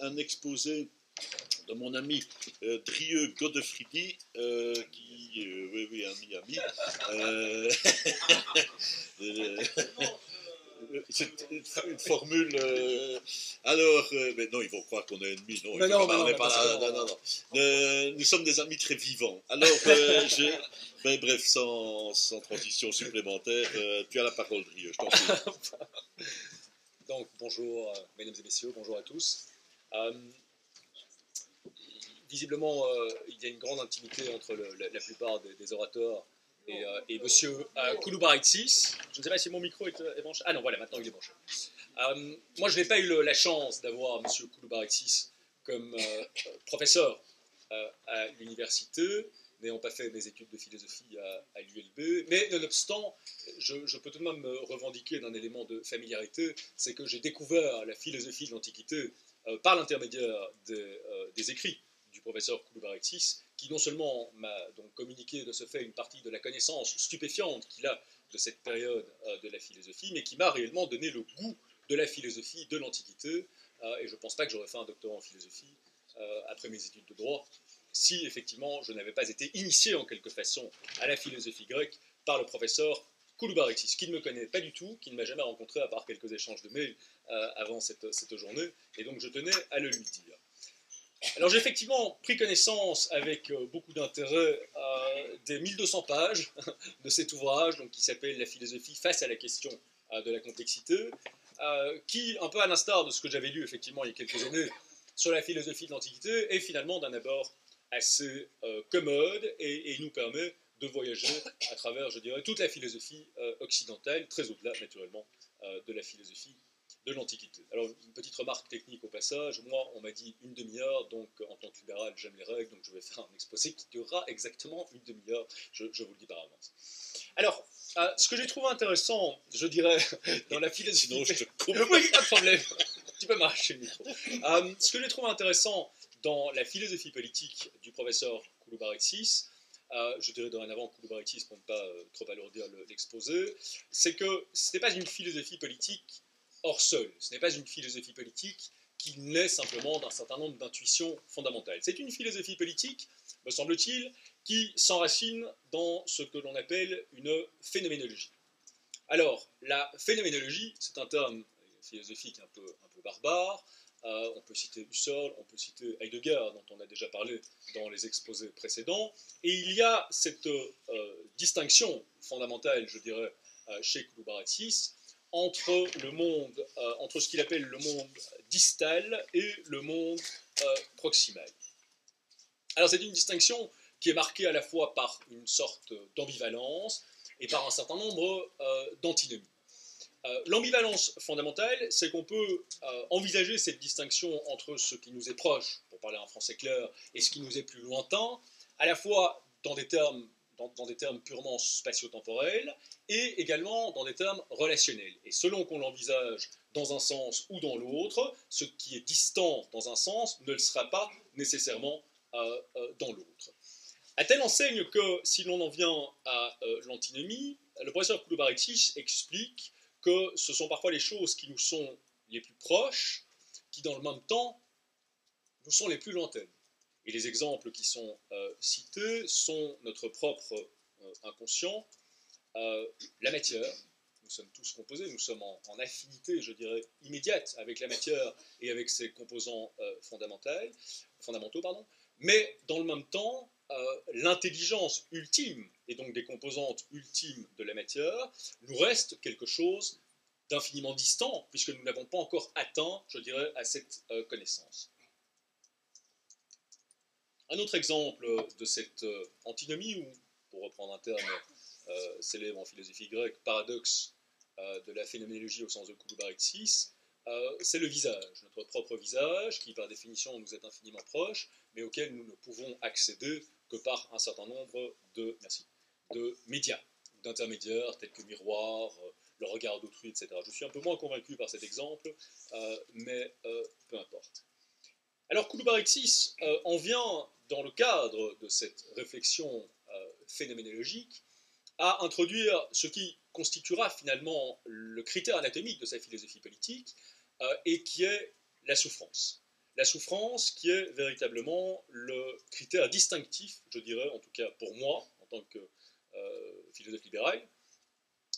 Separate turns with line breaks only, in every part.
un exposé de mon ami Drieux Godefriedi, oui, ami. C'est une formule. Alors, mais non, ils vont croire qu'on est ennemis. Non, on n'est pas là. Non. Nous sommes des amis très vivants. Alors, bref, sans transition supplémentaire, tu as la parole, Drieux, je t'en prie.
Donc, bonjour, mesdames et messieurs, bonjour à tous. Visiblement, il y a une grande intimité entre la plupart des orateurs et monsieur Kouloubaritsis. Je ne sais pas si mon micro est branché. Ah non, voilà, maintenant il est branché. Moi, je n'ai pas eu la chance d'avoir monsieur Kouloubaritsis comme professeur à l'université, n'ayant pas fait mes études de philosophie à l'ULB, mais nonobstant, je peux tout de même me revendiquer d'un élément de familiarité, c'est que j'ai découvert la philosophie de l'Antiquité par l'intermédiaire des écrits du professeur Kouloubaritsis, qui non seulement m'a donc communiqué de ce fait une partie de la connaissance stupéfiante qu'il a de cette période de la philosophie, mais qui m'a réellement donné le goût de la philosophie de l'Antiquité, et je ne pense pas que j'aurais fait un doctorat en philosophie après mes études de droit, si effectivement je n'avais pas été initié en quelque façon à la philosophie grecque par le professeur Kouloubaritsis, qui ne me connaît pas du tout, qui ne m'a jamais rencontré à part quelques échanges de mails avant cette journée, et donc je tenais à le lui dire. Alors j'ai effectivement pris connaissance avec beaucoup d'intérêt des 1200 pages de cet ouvrage donc, qui s'appelle « La philosophie face à la question de la complexité », qui, un peu à l'instar de ce que j'avais lu effectivement il y a quelques années sur la philosophie de l'Antiquité, est finalement d'un abord assez commode et nous permet de voyager à travers, je dirais, toute la philosophie occidentale, très au-delà naturellement de la philosophie de l'Antiquité. Alors, une petite remarque technique au passage, moi, on m'a dit une demi-heure, donc en tant que libéral, j'aime les règles, donc je vais faire un exposé qui durera exactement une demi-heure, je vous le dis par avance. Alors, ce que j'ai trouvé intéressant, je dirais, dans la philosophie...
Sinon, je te coupe.
Oui, pas de problème, tu peux m'arracher le micro. Ce que j'ai trouvé intéressant dans la philosophie politique du professeur Kouloubaritsis, je dirais dorénavant Kouloubaritsis pour ne pas trop alourdir l'exposé, c'est que ce n'est pas une philosophie politique hors sol. Ce n'est pas une philosophie politique qui naît simplement d'un certain nombre d'intuitions fondamentales. C'est une philosophie politique, me semble-t-il, qui s'enracine dans ce que l'on appelle une phénoménologie. Alors, la phénoménologie, c'est un terme philosophique un peu barbare. On peut citer Husserl, on peut citer Heidegger, dont on a déjà parlé dans les exposés précédents. Et il y a cette distinction fondamentale, je dirais, chez Kouloubaritsis, entre ce qu'il appelle le monde distal et le monde proximal. Alors c'est une distinction qui est marquée à la fois par une sorte d'ambivalence et par un certain nombre d'antinomies. L'ambivalence fondamentale, c'est qu'on peut envisager cette distinction entre ce qui nous est proche, pour parler en français clair, et ce qui nous est plus lointain, à la fois dans des termes purement spatio-temporels, et également dans des termes relationnels. Et selon qu'on l'envisage dans un sens ou dans l'autre, ce qui est distant dans un sens ne le sera pas nécessairement dans l'autre. À telle enseigne que, si l'on en vient à l'antinomie, le professeur Kouloubaritsis explique que ce sont parfois les choses qui nous sont les plus proches, qui dans le même temps nous sont les plus lointaines. Et les exemples qui sont cités sont notre propre inconscient, la matière. Nous sommes tous composés, nous sommes en affinité, je dirais, immédiate avec la matière et avec ses composants fondamentaux, mais dans le même temps, l'intelligence ultime, et donc des composantes ultimes de la matière, nous reste quelque chose d'infiniment distant, puisque nous n'avons pas encore atteint, je dirais, à cette connaissance. Un autre exemple de cette antinomie, ou pour reprendre un terme célèbre en philosophie grecque, paradoxe de la phénoménologie au sens de Kouloubaritsis, c'est le visage, notre propre visage, qui par définition nous est infiniment proche, mais auquel nous ne pouvons accéder que par un certain nombre de médias, d'intermédiaires tels que miroir, le regard d'autrui, etc. Je suis un peu moins convaincu par cet exemple, mais peu importe. Alors Kouloubaritsis en vient, dans le cadre de cette réflexion phénoménologique, à introduire ce qui constituera finalement le critère anatomique de sa philosophie politique, et qui est la souffrance. la souffrance qui est véritablement le critère distinctif, je dirais, en tout cas pour moi, en tant que philosophe libéral,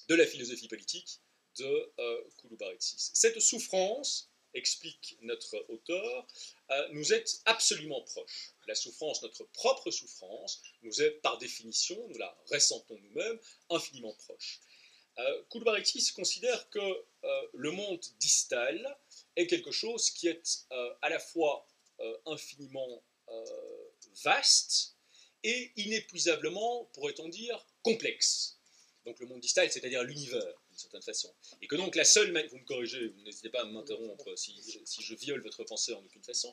de la philosophie politique de Coulibaly-Tsis. Cette souffrance, explique notre auteur, nous est absolument proche. La souffrance, notre propre souffrance, nous est par définition, nous la ressentons nous-mêmes, infiniment proche. Coulibaly-Tsis considère que le monde distal est quelque chose qui est à la fois infiniment vaste et inépuisablement, pourrait-on dire, complexe. Donc le monde distal, c'est-à-dire l'univers, d'une certaine façon. Et que donc la seule manière, vous me corrigez, vous n'hésitez pas à m'interrompre si je viole votre pensée en aucune façon,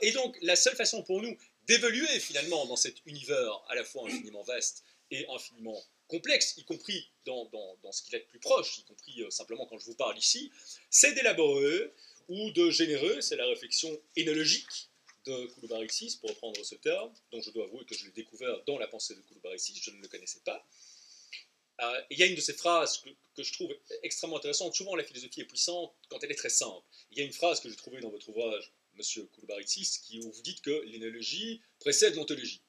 et donc la seule façon pour nous d'évoluer finalement dans cet univers à la fois infiniment vaste et infiniment complexe, y compris dans ce qu'il est de plus proche, y compris simplement quand je vous parle ici, c'est d'élaborer ou de générer, c'est la réflexion énologique de Coulibaly-Tsis, pour reprendre ce terme, dont je dois avouer que je l'ai découvert dans la pensée de Coulibaly-Tsis, je ne le connaissais pas. Il y a une de ces phrases que je trouve extrêmement intéressante. Souvent, la philosophie est puissante quand elle est très simple. Il y a une phrase que j'ai trouvée dans votre ouvrage, Monsieur Coulibaly-Tsis, où vous dites que l'énologie précède l'ontologie.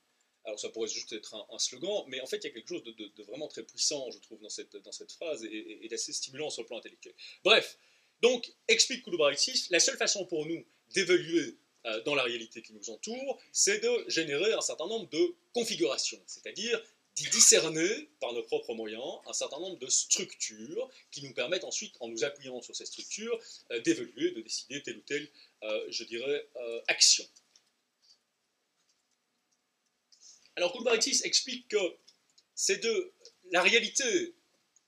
Alors, ça pourrait juste être un slogan, mais en fait, il y a quelque chose de vraiment très puissant, je trouve, dans cette phrase, et d'assez stimulant sur le plan intellectuel. Bref, donc, explique Coulibaly-Tsis, la seule façon pour nous d'évoluer dans la réalité qui nous entoure, c'est de générer un certain nombre de configurations, c'est-à-dire d'y discerner, par nos propres moyens, un certain nombre de structures qui nous permettent ensuite, en nous appuyant sur ces structures, d'évoluer, de décider telle ou telle, je dirais, action. Alors Coulibaly-Tsis explique que c'est de la réalité,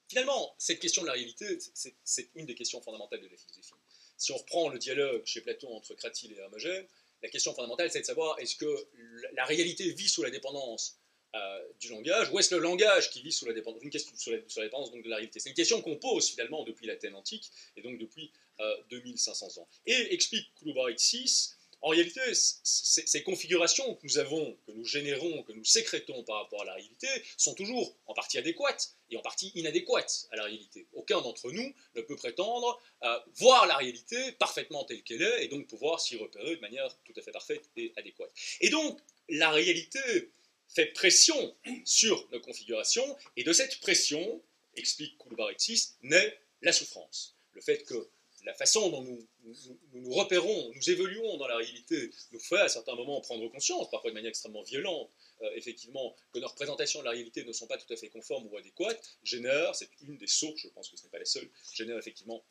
finalement, cette question de la réalité, c'est une des questions fondamentales de la philosophie. Si on reprend le dialogue chez Platon entre Cratyle et Hermogène, la question fondamentale, c'est de savoir est-ce que la réalité vit sous la dépendance du langage, ou est-ce le langage qui vit sous la dépendance, une question sur la dépendance donc, de la réalité. C'est une question qu'on pose finalement depuis l'Athènes antique, et donc depuis 2500 ans. Et explique Coulibaly-Tsis, en réalité, ces configurations que nous avons, que nous générons, que nous sécrétons par rapport à la réalité, sont toujours en partie adéquates et en partie inadéquates à la réalité. Aucun d'entre nous ne peut prétendre voir la réalité parfaitement telle qu'elle est, et donc pouvoir s'y repérer de manière tout à fait parfaite et adéquate. Et donc, la réalité fait pression sur nos configurations, et de cette pression, explique Coulibaly-Tsis, naît la souffrance. Le fait que la façon dont nous repérons, nous évoluons dans la réalité, nous fait à certains moments prendre conscience, parfois de manière extrêmement violente, effectivement, que nos représentations de la réalité ne sont pas tout à fait conformes ou adéquates, génère, c'est une des sources, je pense que ce n'est pas la seule, génère effectivement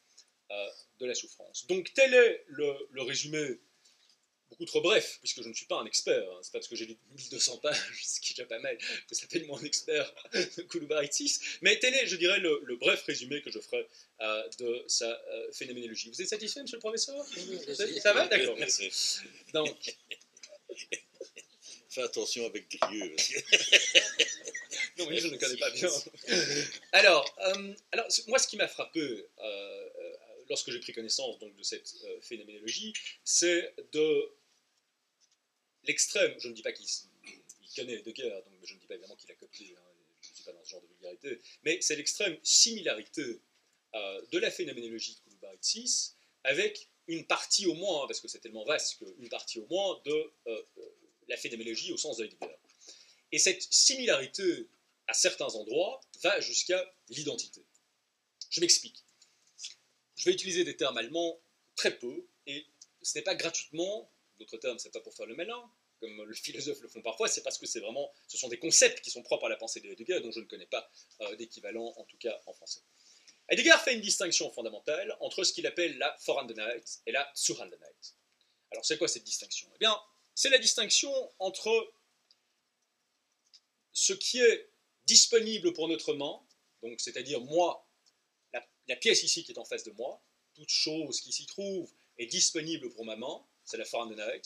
de la souffrance. Donc tel est le résumé beaucoup trop bref, puisque je ne suis pas un expert. Hein. C'est pas parce que j'ai lu 1200 pages, ce qui est déjà pas mal, que ça fait de moi un expert de Coulibaly-Tsis. Mais tel est, je dirais, le bref résumé que je ferai de sa phénoménologie. Vous êtes satisfait, monsieur le professeur? Ça va? D'accord, merci. Donc...
Fais attention avec Drieux.
Non, oui, je ne connais pas bien. Alors, moi, ce qui m'a frappé lorsque j'ai pris connaissance donc, de cette phénoménologie, c'est de l'extrême, je ne dis pas qu'il connaît Heidegger, donc je ne dis pas évidemment qu'il a copié, hein, je ne suis pas dans ce genre de vulgarité, mais c'est l'extrême similarité de la phénoménologie de Coulibaly-Tsis avec une partie au moins, parce que c'est tellement vaste qu'une partie au moins de la phénoménologie au sens de Heidegger. Et cette similarité, à certains endroits, va jusqu'à l'identité. Je m'explique. Je vais utiliser des termes allemands très peu, et ce n'est pas gratuitement, d'autres termes, c'est pas pour faire le malin, comme les philosophes le font parfois, c'est parce que ce sont des concepts qui sont propres à la pensée de Heidegger, dont je ne connais pas d'équivalent, en tout cas en français. Heidegger fait une distinction fondamentale entre ce qu'il appelle la Vorhandenheit et la Zuhandenheit. Alors c'est quoi cette distinction? Eh bien, c'est la distinction entre ce qui est disponible pour notre main, donc c'est-à-dire moi, la pièce ici qui est en face de moi, toute chose qui s'y trouve est disponible pour ma main, c'est la Vorhandenheit.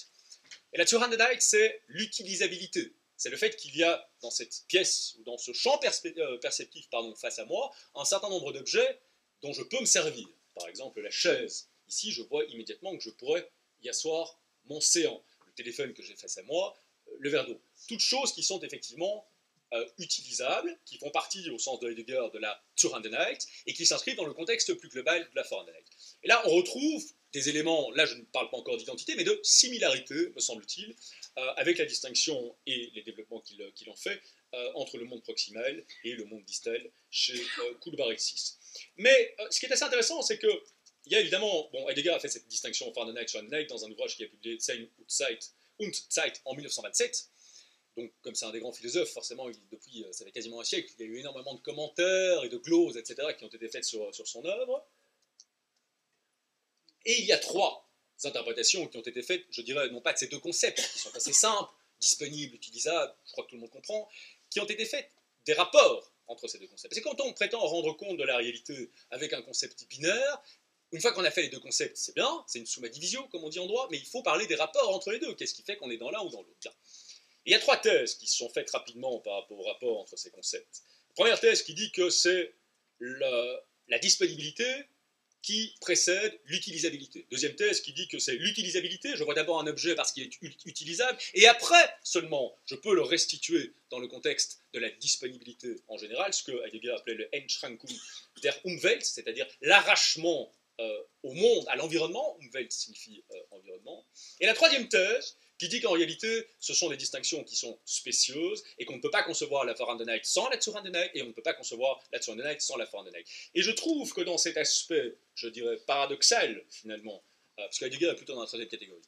Et la Zuhandenheit, c'est l'utilisabilité. C'est le fait qu'il y a dans cette pièce, ou dans ce champ perceptif face à moi, un certain nombre d'objets dont je peux me servir. Par exemple, la chaise. Ici, je vois immédiatement que je pourrais y asseoir mon séant. Le téléphone que j'ai face à moi, le verre d'eau. Toutes choses qui sont effectivement utilisables, qui font partie, au sens de Heidegger, de la Zuhandenheit, et qui s'inscrivent dans le contexte plus global de la Vorhandenheit. Et là, on retrouve des éléments, là je ne parle pas encore d'identité, mais de similarité, me semble-t-il, avec la distinction et les développements qu'il en fait entre le monde proximal et le monde distal chez Coolbarexis. Mais ce qui est assez intéressant, c'est que il y a évidemment, bon, Heidegger a fait cette distinction Fahrenheit dans un ouvrage qui a publié Sein und Zeit en 1927. Donc, comme c'est un des grands philosophes, forcément, depuis, ça fait quasiment un siècle, il y a eu énormément de commentaires et de gloses, etc., qui ont été faits sur son œuvre. Et il y a trois interprétations qui ont été faites, je dirais, non pas de ces deux concepts, qui sont assez simples, disponibles, utilisables, je crois que tout le monde comprend, qui ont été faites des rapports entre ces deux concepts. C'est quand on prétend rendre compte de la réalité avec un concept binaire, une fois qu'on a fait les deux concepts, c'est bien, c'est une summa divisio, comme on dit en droit, mais il faut parler des rapports entre les deux. Qu'est-ce qui fait qu'on est dans l'un ou dans l'autre? Il y a trois thèses qui se sont faites rapidement par rapport au rapport entre ces concepts. Première thèse qui dit que c'est la disponibilité qui précède l'utilisabilité. Deuxième thèse qui dit que c'est l'utilisabilité, je vois d'abord un objet parce qu'il est utilisable, et après seulement, je peux le restituer dans le contexte de la disponibilité en général, ce que Heidegger appelait le Entschränkung der Umwelt, c'est-à-dire l'arrachement au monde, à l'environnement. Umwelt signifie environnement. Et la troisième thèse, qui dit qu'en réalité, ce sont des distinctions qui sont spécieuses et qu'on ne peut pas concevoir la Vorhandenheit sans la Zuhandenheit et on ne peut pas concevoir la Zuhandenheit sans la Vorhandenheit. Et je trouve que dans cet aspect, je dirais, paradoxal, finalement, parce qu'Heidegger est plutôt dans la troisième catégorie,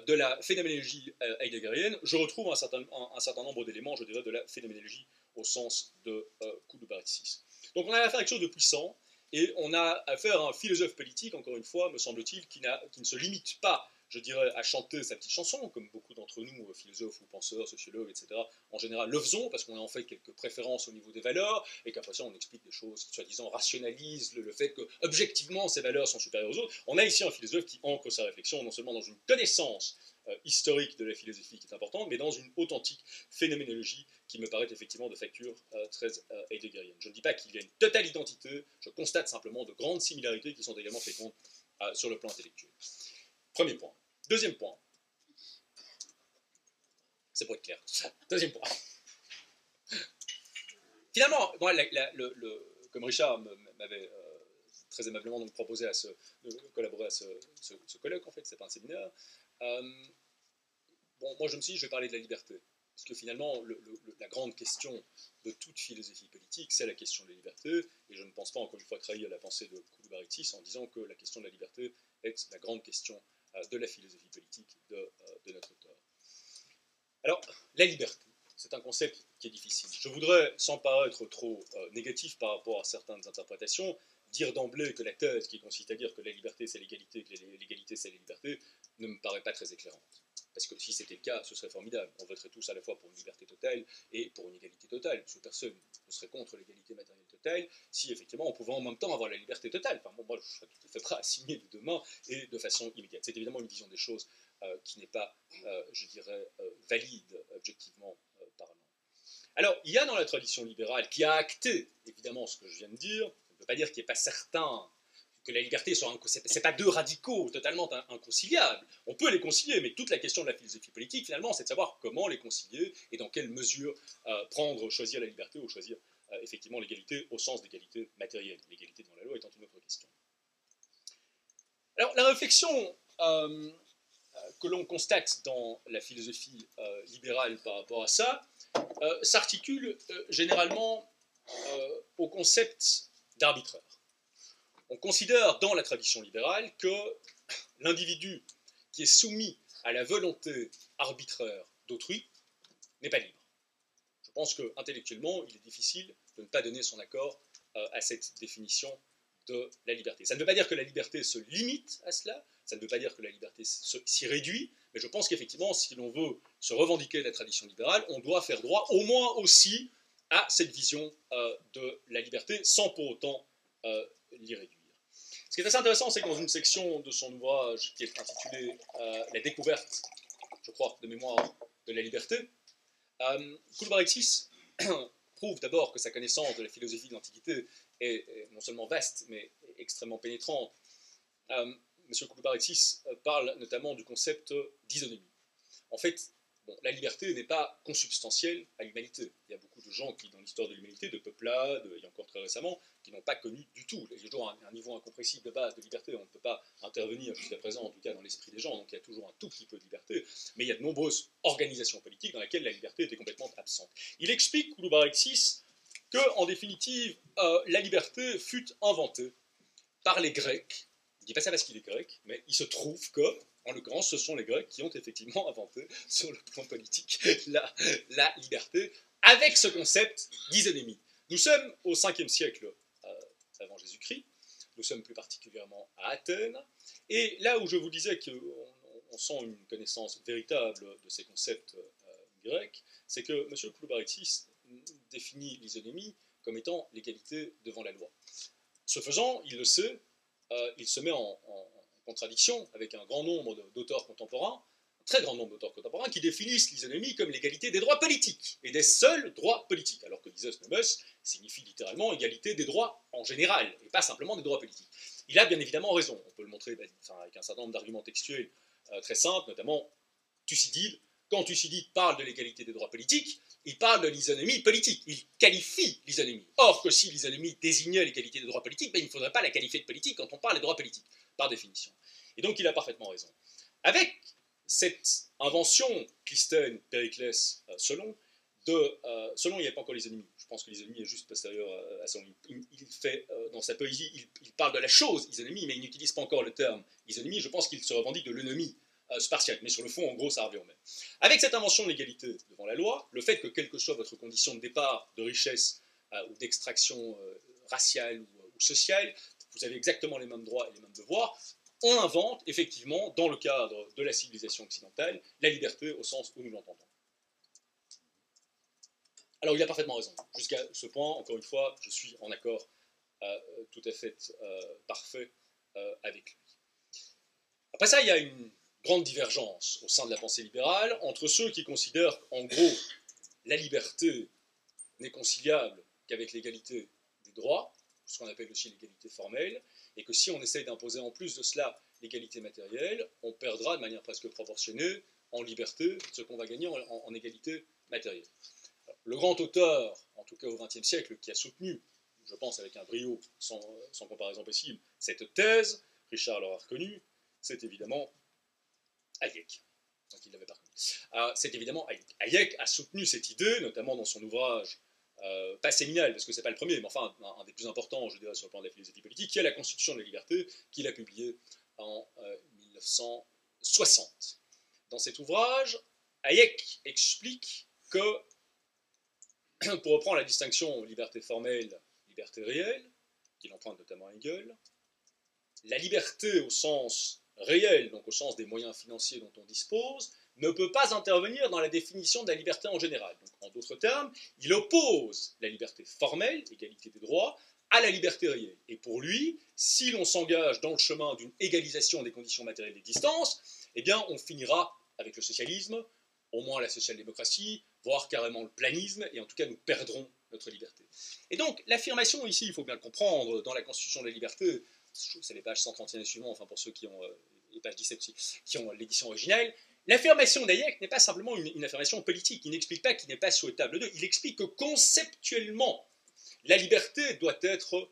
de la phénoménologie heideggerienne, je retrouve un certain nombre d'éléments, je dirais, de la phénoménologie au sens de Coolbarexis. Donc on a affaire à quelque chose de puissant, et on a affaire à un philosophe politique, encore une fois, me semble-t-il, qui ne se limite pas, je dirais, à chanter sa petite chanson, comme beaucoup d'entre nous, philosophes ou penseurs, sociologues, etc., en général le faisons, parce qu'on a en fait quelques préférences au niveau des valeurs, et qu'après ça, on explique des choses qui, soi-disant, rationalisent le fait que, objectivement, ces valeurs sont supérieures aux autres. On a ici un philosophe qui ancre sa réflexion non seulement dans une connaissance historique de la philosophie qui est importante, mais dans une authentique phénoménologie qui me paraît effectivement de facture très heideggerienne. Je ne dis pas qu'il y a une totale identité, je constate simplement de grandes similarités qui sont également fécondes sur le plan intellectuel. Premier point. Deuxième point. C'est pour être clair. Deuxième point. Finalement, moi, comme Richard m'avait très aimablement donc proposé de collaborer à ce colloque, en fait, c'est pas un séminaire, bon, moi je me suis dit, je vais parler de la liberté. Parce que finalement, la grande question de toute philosophie politique, c'est la question de la liberté, et je ne pense pas, encore une fois, trahir la pensée de Coolbarexis en disant que la question de la liberté est la grande question de la philosophie politique de notre auteur. Alors, la liberté, c'est un concept qui est difficile. Je voudrais, sans paraître trop négatif par rapport à certaines interprétations, dire d'emblée que la thèse qui consiste à dire que la liberté c'est l'égalité, que l'égalité c'est la liberté, ne me paraît pas très éclairante. Parce que si c'était le cas, ce serait formidable. On voterait tous à la fois pour une liberté totale et pour une égalité totale. Parce que personne ne serait contre l'égalité matérielle totale si effectivement on pouvait en même temps avoir la liberté totale. Enfin, bon, moi je serais tout à fait prêt à signer de deux mains et de façon immédiate. C'est évidemment une vision des choses qui n'est pas, je dirais, valide objectivement parlant. Alors, il y a dans la tradition libérale qui a acté évidemment ce que je viens de dire, ça ne veut pas dire qu'il n'est pas certain que la liberté soit c'est pas deux radicaux totalement inconciliables. On peut les concilier, mais toute la question de la philosophie politique, finalement, c'est de savoir comment les concilier et dans quelle mesure choisir la liberté ou choisir effectivement l'égalité au sens d'égalité matérielle. L'égalité devant la loi étant une autre question. Alors, la réflexion que l'on constate dans la philosophie libérale par rapport à ça s'articule généralement au concept d'arbitraire. On considère dans la tradition libérale que l'individu qui est soumis à la volonté arbitraire d'autrui n'est pas libre. Je pense qu'intellectuellement, il est difficile de ne pas donner son accord à cette définition de la liberté. Ça ne veut pas dire que la liberté se limite à cela, ça ne veut pas dire que la liberté s'y réduit, mais je pense qu'effectivement, si l'on veut se revendiquer de la tradition libérale, on doit faire droit au moins aussi à cette vision de la liberté, sans pour autant l'y réduire. Ce qui est assez intéressant, c'est que dans une section de son ouvrage qui est intitulé La découverte, je crois, de mémoire de la liberté, Coolbarexis prouve d'abord que sa connaissance de la philosophie de l'Antiquité est non seulement vaste, mais extrêmement pénétrante. M. Coolbarexis parle notamment du concept d'isonomie. En fait, bon, la liberté n'est pas consubstantielle à l'humanité. Il y a beaucoup de gens qui, dans l'histoire de l'humanité, de peuplades, et encore très récemment, qui n'ont pas connu du tout. Il y a toujours un niveau incompressible de base de liberté. On ne peut pas intervenir jusqu'à présent, en tout cas dans l'esprit des gens, donc il y a toujours un tout petit peu de liberté. Mais il y a de nombreuses organisations politiques dans lesquelles la liberté était complètement absente. Il explique, Kouloubarakis, que, en définitive, la liberté fut inventée par les Grecs. Il ne dit pas ça parce qu'il est grec, mais il se trouve que, en l'occurrence, ce sont les Grecs qui ont effectivement inventé, sur le plan politique, la liberté, avec ce concept d'isonomie. Nous sommes au 5e siècle avant Jésus-Christ, nous sommes plus particulièrement à Athènes, et là où je vous disais qu'on sent une connaissance véritable de ces concepts grecs, c'est que M. Kouloubarakis définit l'isonomie comme étant l'égalité devant la loi. Ce faisant, il le sait, il se met en contradiction avec un grand nombre d'auteurs contemporains, un très grand nombre d'auteurs contemporains, qui définissent l'isonomie comme l'égalité des droits politiques, et des seuls droits politiques, alors que l'isos nomos signifie littéralement égalité des droits en général, et pas simplement des droits politiques. Il a bien évidemment raison, on peut le montrer avec un certain nombre d'arguments textuels très simples, notamment Thucydide. Quand Thucydide parle de l'égalité des droits politiques, il parle de l'isonomie politique, il qualifie l'isonomie. Or, que si l'isonomie désignait l'égalité des droits politiques, ben, il ne faudrait pas la qualifier de politique quand on parle des droits politiques, par définition. Et donc il a parfaitement raison. Avec cette invention, Clisthène, Périclès, Solon, Solon, il n'y a pas encore l'isonomie. Je pense que l'isonomie est juste postérieure à Solon. Il fait, dans sa poésie, il parle de la chose isonomie, mais il n'utilise pas encore le terme isonomie. Je pense qu'il se revendique de l'eunomie spartiate, mais sur le fond, en gros, ça revient au même. Avec cette invention de l'égalité devant la loi, le fait que quelle que soit votre condition de départ, de richesse ou d'extraction raciale ou sociale, vous avez exactement les mêmes droits et les mêmes devoirs, on invente effectivement, dans le cadre de la civilisation occidentale, la liberté au sens où nous l'entendons. Alors il a parfaitement raison. Jusqu'à ce point, encore une fois, je suis en accord tout à fait parfait avec lui. Après ça, il y a une grande divergence au sein de la pensée libérale entre ceux qui considèrent qu'en gros, la liberté n'est conciliable qu'avec l'égalité des droits, ce qu'on appelle aussi l'égalité formelle, et que si on essaye d'imposer en plus de cela l'égalité matérielle, on perdra de manière presque proportionnée en liberté ce qu'on va gagner en égalité matérielle. Alors, le grand auteur, en tout cas au XXe siècle, qui a soutenu, je pense avec un brio sans comparaison possible, cette thèse, Richard l'aura reconnu, c'est évidemment Hayek. Donc il l'avait pas reconnu. C'est évidemment Hayek. Hayek a soutenu cette idée, notamment dans son ouvrage, pas séminal, parce que c'est pas le premier, mais enfin un des plus importants, je dirais, sur le plan de la philosophie politique, qui est La Constitution de la liberté, qu'il a publié en 1960. Dans cet ouvrage, Hayek explique que, pour reprendre la distinction liberté formelle, liberté réelle, qu'il emprunte notamment à Hegel, la liberté au sens réel, donc au sens des moyens financiers dont on dispose, ne peut pas intervenir dans la définition de la liberté en général. Donc, en d'autres termes, il oppose la liberté formelle, égalité des droits, à la liberté réelle. Et pour lui, si l'on s'engage dans le chemin d'une égalisation des conditions matérielles d'existence, eh bien, on finira avec le socialisme, au moins la social-démocratie, voire carrément le planisme, et en tout cas, nous perdrons notre liberté. Et donc, l'affirmation ici, il faut bien le comprendre, dans la Constitution de la liberté, c'est les pages 131 et suivants, enfin pour ceux qui ont les pages 17 aussi, qui ont l'édition originale, l'affirmation d'Hayek n'est pas simplement une affirmation politique. Il n'explique pas qu'il n'est pas souhaitable d'eux. Il explique que conceptuellement, la liberté doit être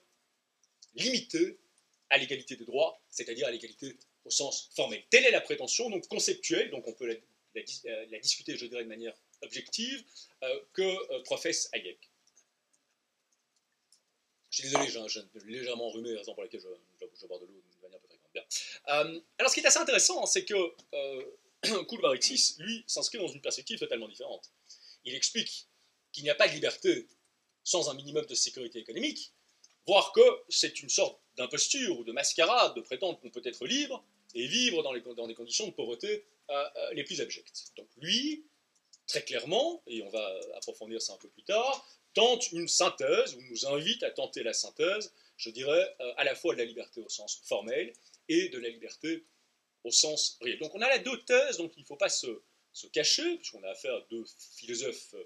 limitée à l'égalité des droits, c'est-à-dire à l'égalité au sens formel. Telle est la prétention, donc conceptuelle, donc on peut la discuter, je dirais, de manière objective, que professe Hayek. Je suis désolé, j'ai légèrement enrhumé, raison pour laquelle je bois de l'eau d'une manière peu fréquente. Bien. Alors, ce qui est assez intéressant, c'est que Kouloubarakis, lui, s'inscrit dans une perspective totalement différente. Il explique qu'il n'y a pas de liberté sans un minimum de sécurité économique, voire que c'est une sorte d'imposture ou de mascarade de prétendre qu'on peut être libre et vivre dans des conditions de pauvreté les plus abjectes. Donc lui, très clairement, et on va approfondir ça un peu plus tard, tente une synthèse, ou nous invite à tenter la synthèse, je dirais, à la fois de la liberté au sens formel et de la liberté au sens réel. Donc on a là deux thèses, donc il ne faut pas se cacher, puisqu'on a affaire à deux philosophes,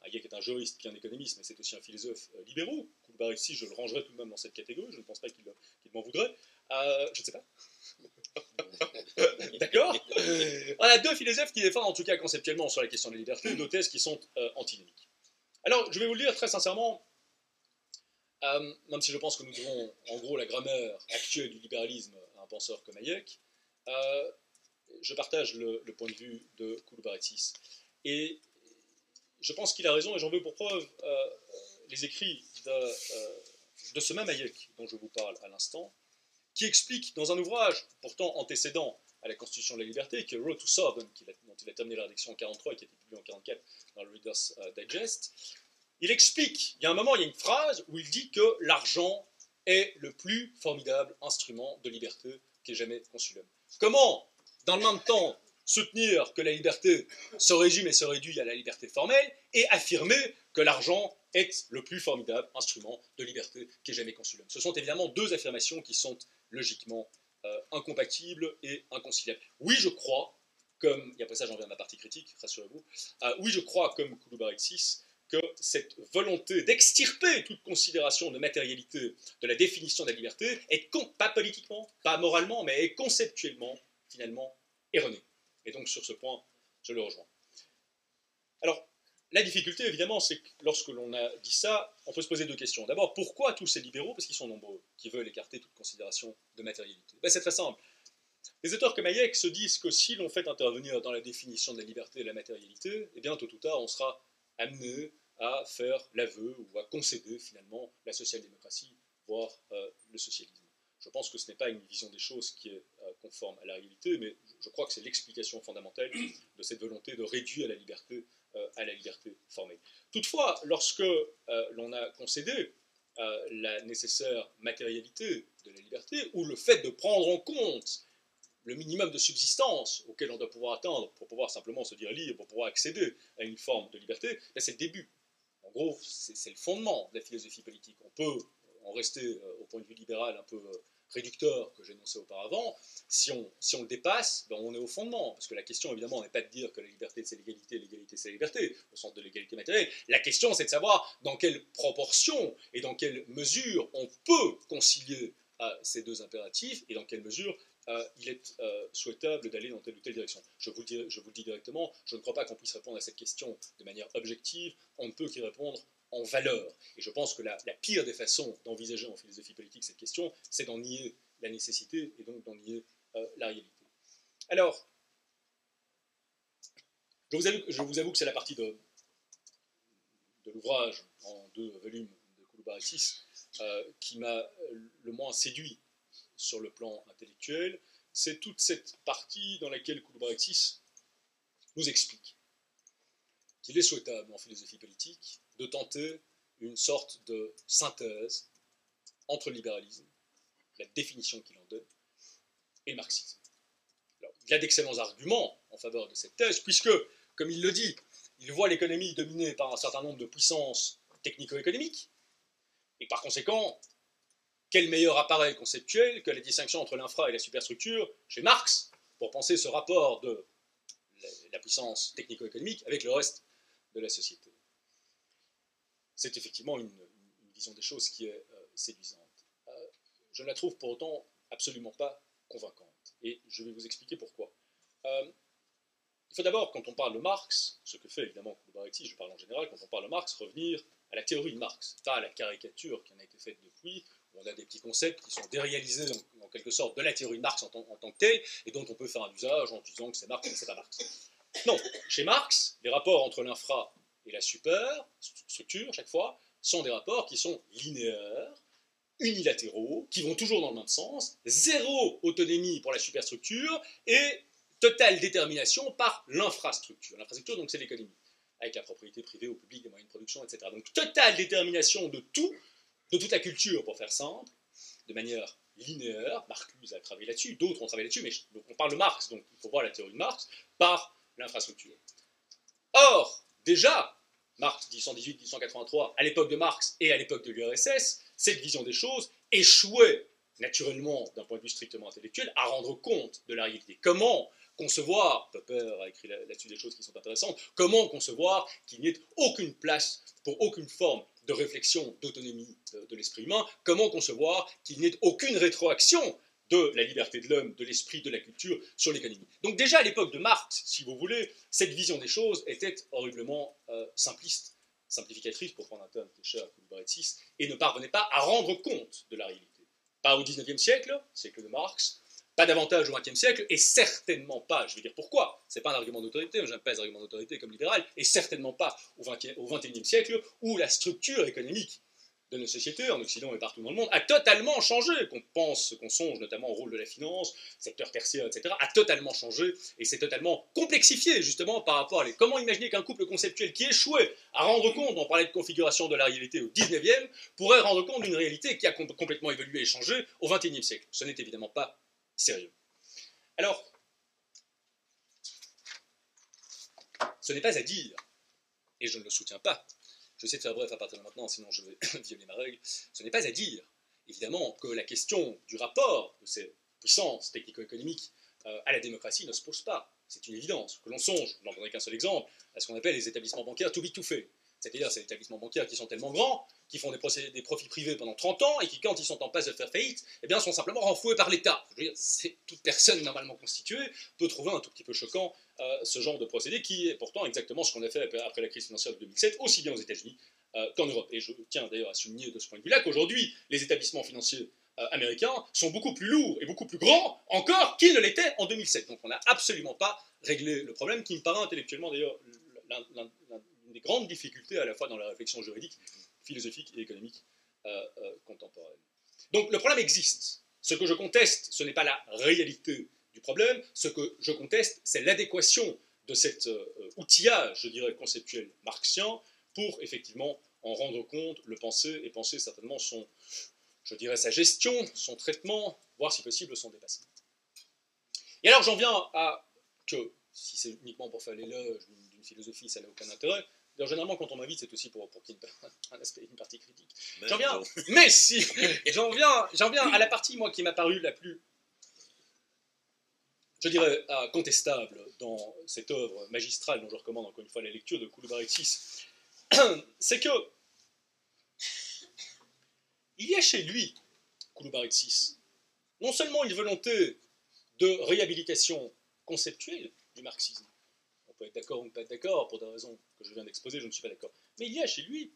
Hayek est un juriste qui est un économiste, mais c'est aussi un philosophe libéraux. Kouloubarakis, je le rangerai tout de même dans cette catégorie, je ne pense pas qu'il m'en voudrait. Je ne sais pas. D'accord. voilà deux philosophes qui défendent, en tout cas conceptuellement, sur la question de la liberté, deux thèses qui sont antinomiques. Alors, je vais vous le dire très sincèrement, même si je pense que nous devons, en gros, la grammaire actuelle du libéralisme à un penseur comme Hayek, je partage le point de vue de Kouloubaridis. Et je pense qu'il a raison, et j'en veux pour preuve les écrits de ce même Hayek dont je vous parle à l'instant, qui explique dans un ouvrage pourtant antécédent à la Constitution de la liberté, qui est Road to Sovereign, dont il a terminé la rédaction en 1943 et qui a été publié en 1944 dans le Reader's Digest, il explique, il y a un moment, il y a une phrase où il dit que l'argent est le plus formidable instrument de liberté qu'ait jamais conçu l'homme. Comment, dans le même temps, soutenir que la liberté se résume et se réduit à la liberté formelle et affirmer que l'argent est le plus formidable instrument de liberté qu'ait jamais conçu l'homme? Ce sont évidemment deux affirmations qui sont logiquement incompatibles et inconciliables. Oui, je crois, et après ça j'en viens à ma partie critique, rassurez-vous, oui, je crois, comme Kouloubaridis, que cette volonté d'extirper toute considération de matérialité de la définition de la liberté est, pas politiquement, pas moralement, mais est conceptuellement, finalement, erronée. Et donc, sur ce point, je le rejoins. Alors, la difficulté, évidemment, c'est que lorsque l'on a dit ça, on peut se poser deux questions. D'abord, pourquoi tous ces libéraux, parce qu'ils sont nombreux, qui veulent écarter toute considération de matérialité? C'est très simple. Les auteurs comme Hayek se disent que si l'on fait intervenir dans la définition de la liberté et de la matérialité, eh bien, tôt ou tard, on sera amené à faire l'aveu ou à concéder finalement la social-démocratie, voire le socialisme. Je pense que ce n'est pas une vision des choses qui est conforme à la réalité, mais je crois que c'est l'explication fondamentale de cette volonté de réduire la liberté à la liberté formelle. Toutefois, lorsque l'on a concédé la nécessaire matérialité de la liberté, ou le fait de prendre en compte le minimum de subsistance auquel on doit pouvoir atteindre pour pouvoir simplement se dire libre, pour pouvoir accéder à une forme de liberté, c'est le début. En gros, c'est le fondement de la philosophie politique. On peut en rester au point de vue libéral un peu réducteur que j'énonçais auparavant. Si on le dépasse, on est au fondement. Parce que la question, évidemment, n'est pas de dire que la liberté c'est l'égalité, l'égalité c'est la liberté, au sens de l'égalité matérielle. La question, c'est de savoir dans quelle proportion et dans quelle mesure on peut concilier ces deux impératifs et dans quelle mesure il est souhaitable d'aller dans telle ou telle direction. Je vous le dis directement, je ne crois pas qu'on puisse répondre à cette question de manière objective, on ne peut qu'y répondre en valeur. Et je pense que la pire des façons d'envisager en philosophie politique cette question, c'est d'en nier la nécessité et donc d'en nier la réalité. Alors, je vous avoue que c'est la partie de l'ouvrage en 2 volumes de Kouloubaridis qui m'a le moins séduit sur le plan intellectuel. C'est toute cette partie dans laquelle Kouloubaridis nous explique qu'il est souhaitable en philosophie politique de tenter une sorte de synthèse entre le libéralisme, la définition qu'il en donne, et le marxisme. Alors, il y a d'excellents arguments en faveur de cette thèse, puisque, comme il le dit, il voit l'économie dominée par un certain nombre de puissances technico-économiques, et par conséquent, quel meilleur appareil conceptuel que la distinction entre l'infra et la superstructure chez Marx pour penser ce rapport de la puissance technico-économique avec le reste de la société. C'est effectivement une vision des choses qui est séduisante. Je ne la trouve pour autant absolument pas convaincante. Et je vais vous expliquer pourquoi. Il faut d'abord, quand on parle de Marx, ce que fait évidemment Kouloubaridis, je parle en général, quand on parle de Marx, revenir à la théorie de Marx, pas à la caricature qui en a été faite depuis, où on a des petits concepts qui sont déréalisés en quelque sorte de la théorie de Marx en tant que telle, et dont on peut faire un usage en disant que c'est Marx mais c'est pas Marx. Non, chez Marx, les rapports entre l'infra et la superstructure, chaque fois, sont des rapports qui sont linéaires, unilatéraux, qui vont toujours dans le même sens, zéro autonomie pour la superstructure et totale détermination par l'infrastructure. L'infrastructure, donc, c'est l'économie, avec la propriété privée au public des moyens de production, etc. Donc, totale détermination de tout, de toute la culture, pour faire simple, de manière linéaire. Marcuse a travaillé là-dessus, d'autres ont travaillé là-dessus, mais donc on parle de Marx, donc il faut voir la théorie de Marx, par l'infrastructure. Or, déjà, Marx 1818-1883, à l'époque de Marx et à l'époque de l'URSS, cette vision des choses échouait naturellement, d'un point de vue strictement intellectuel, à rendre compte de la réalité. Comment concevoir, Popper a écrit là-dessus des choses qui sont intéressantes, comment concevoir qu'il n'y ait aucune place pour aucune forme de réflexion d'autonomie de l'esprit humain, comment concevoir qu'il n'y ait aucune rétroaction de la liberté de l'homme, de l'esprit, de la culture sur l'économie. Donc déjà à l'époque de Marx, si vous voulez, cette vision des choses était horriblement simpliste, simplificatrice, pour prendre un terme qui est cher à Coulibaly-Cis, et ne parvenait pas à rendre compte de la réalité. Pas au XIXe siècle, siècle de Marx, pas davantage au XXe siècle, et certainement pas, je vais dire pourquoi, c'est pas un argument d'autorité, j'aime pas les arguments d'autorité comme libéral, et certainement pas au XXIe siècle, où la structure économique de nos sociétés, en Occident et partout dans le monde, a totalement changé. Qu'on songe notamment au rôle de la finance, secteur tertiaire, etc., a totalement changé et s'est totalement complexifié, justement, par rapport à comment imaginer qu'un couple conceptuel qui échouait à rendre compte, on parlait de configuration de la réalité au 19e, pourrait rendre compte d'une réalité qui a complètement évolué et changé au 21e siècle. Ce n'est évidemment pas sérieux. Alors, ce n'est pas à dire, et je ne le soutiens pas, je sais de faire bref à partir de maintenant, sinon je vais violer ma règle. Ce n'est pas à dire, évidemment, que la question du rapport de ces puissances technico-économiques à la démocratie ne se pose pas. C'est une évidence. Que l'on songe, je n'en donnerai qu'un seul exemple, à ce qu'on appelle les établissements bancaires too big to fail. C'est-à-dire ces établissements bancaires qui sont tellement grands, qui font des profits privés pendant 30 ans, et qui, quand ils sont en passe de faire faillite, eh bien, sont simplement renfloués par l'État. Je veux dire, toute personne normalement constituée peut trouver un tout petit peu choquant ce genre de procédé, qui est pourtant exactement ce qu'on a fait après la crise financière de 2007, aussi bien aux États-Unis qu'en Europe. Et je tiens d'ailleurs à souligner de ce point de vue-là qu'aujourd'hui, les établissements financiers américains sont beaucoup plus lourds et beaucoup plus grands encore qu'ils ne l'étaient en 2007. Donc on n'a absolument pas réglé le problème, qui me paraît intellectuellement d'ailleurs l'une des grandes difficultés à la fois dans la réflexion juridique, philosophique et économique contemporaine. Donc le problème existe. Ce que je conteste, ce n'est pas la réalité du problème, ce que je conteste, c'est l'adéquation de cet outillage, je dirais, conceptuel marxien, pour effectivement en rendre compte, le penser, et penser certainement je dirais, sa gestion, son traitement, voire si possible son dépassement. Et alors j'en viens à que, si c'est uniquement pour faire l'éloge d'une philosophie, ça n'a aucun intérêt. D'ailleurs, généralement, quand on m'invite, c'est aussi pour qu'il y ait un aspect, une partie critique. J'en viens, mais si, j'en viens à la partie, moi, qui m'a paru la plus, je dirais, contestable dans cette œuvre magistrale dont je recommande encore une fois la lecture de Coulibaly-Cis. C'est que il y a chez lui, Coulibaly-Cis, non seulement une volonté de réhabilitation conceptuelle du marxisme, on peut être d'accord ou ne pas être d'accord, pour des raisons que je viens d'exposer, je ne suis pas d'accord, mais il y a chez lui, et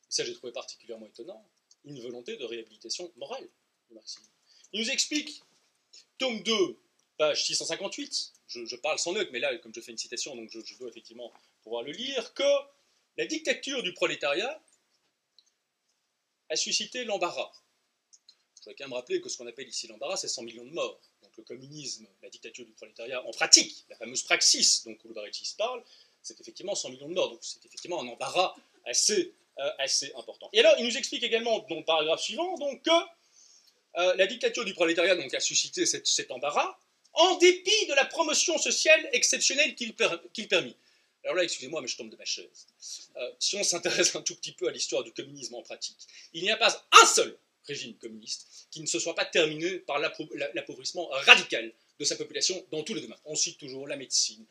ça j'ai trouvé particulièrement étonnant, une volonté de réhabilitation morale du marxisme. Il nous explique, tome 2, page 658, je parle sans note, mais là, comme je fais une citation, donc je dois effectivement pouvoir le lire, que la dictature du prolétariat a suscité l'embarras. Je voudrais quand même rappeler que ce qu'on appelle ici l'embarras, c'est 100 millions de morts. Donc le communisme, la dictature du prolétariat, en pratique, la fameuse praxis dont Coulibaly-Cis parle, c'est effectivement 100 millions de morts. Donc c'est effectivement un embarras assez important. Et alors, il nous explique également, dans le paragraphe suivant, donc, que la dictature du prolétariat donc, a suscité cet embarras, en dépit de la promotion sociale exceptionnelle qu'il permit. Alors là, excusez-moi, mais je tombe de ma chaise. Si on s'intéresse un tout petit peu à l'histoire du communisme en pratique, il n'y a pas un seul régime communiste qui ne se soit pas terminé par l'appauvrissement radical de sa population dans tous les domaines. On cite toujours la médecine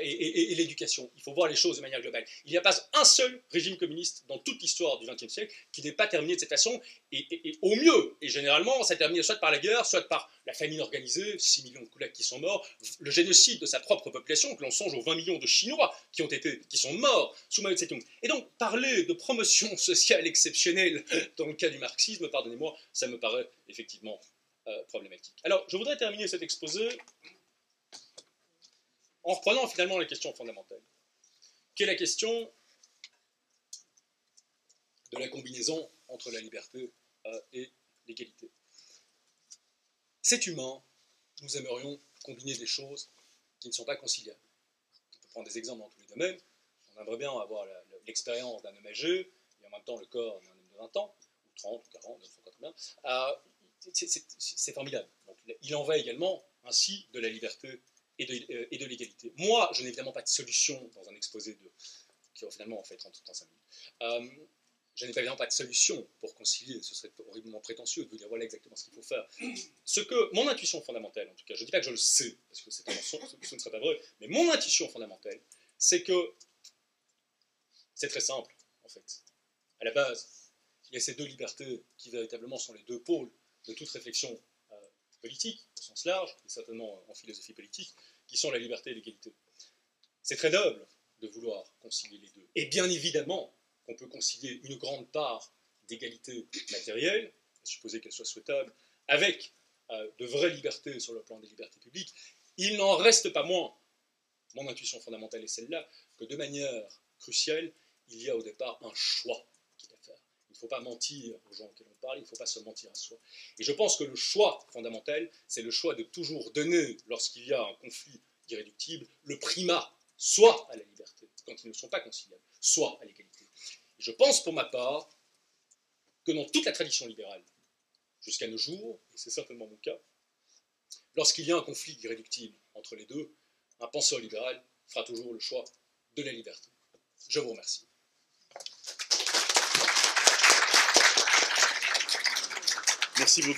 et l'éducation. Il faut voir les choses de manière globale. Il n'y a pas un seul régime communiste dans toute l'histoire du XXe siècle qui n'ait pas terminé de cette façon, et au mieux, et généralement, ça a terminé soit par la guerre, soit par la famine organisée, 6 millions de koulaks qui sont morts, le génocide de sa propre population, que l'on songe aux 20 millions de Chinois qui sont morts sous Mao Tse-tung. Et donc, parler de promotion sociale exceptionnelle dans le cas du marxisme, pardonnez-moi, ça me paraît effectivement problématique. Alors, je voudrais terminer cet exposé en reprenant finalement la question fondamentale, qui est la question de la combinaison entre la liberté et l'égalité. C'est humain, nous aimerions combiner des choses qui ne sont pas conciliables. On peut prendre des exemples dans tous les domaines. On aimerait bien avoir l'expérience d'un homme âgé et en même temps le corps d'un homme de 20 ans, ou 30, ou 40, ou 80. C'est formidable. Donc, il en va également ainsi de la liberté et de l'égalité. Moi, je n'ai évidemment pas de solution dans un exposé qui va finalement en fait 35 minutes. Je n'ai évidemment pas de solution pour concilier, ce serait horriblement prétentieux de vous dire voilà exactement ce qu'il faut faire. Ce que mon intuition fondamentale, en tout cas, je ne dis pas que je le sais, parce que c'est un mensonge, ce ne serait pas vrai, mais mon intuition fondamentale, c'est que c'est très simple, en fait. À la base, il y a ces deux libertés qui véritablement sont les deux pôles de toute réflexion politique, au sens large, et certainement en philosophie politique, qui sont la liberté et l'égalité. C'est très noble de vouloir concilier les deux. Et bien évidemment qu'on peut concilier une grande part d'égalité matérielle, à supposer qu'elle soit souhaitable, avec de vraies libertés sur le plan des libertés publiques. Il n'en reste pas moins, mon intuition fondamentale est celle-là, que de manière cruciale, il y a au départ un choix qui est à faire. Il ne faut pas mentir aux gens auxquels on parle, il ne faut pas se mentir à soi. Et je pense que le choix fondamental, c'est le choix de toujours donner, lorsqu'il y a un conflit irréductible, le primat, soit à la liberté, quand ils ne sont pas conciliables, soit à l'égalité. Et je pense pour ma part que dans toute la tradition libérale, jusqu'à nos jours, et c'est certainement mon cas, lorsqu'il y a un conflit irréductible entre les deux, un penseur libéral fera toujours le choix de la liberté. Je vous remercie.
Merci beaucoup.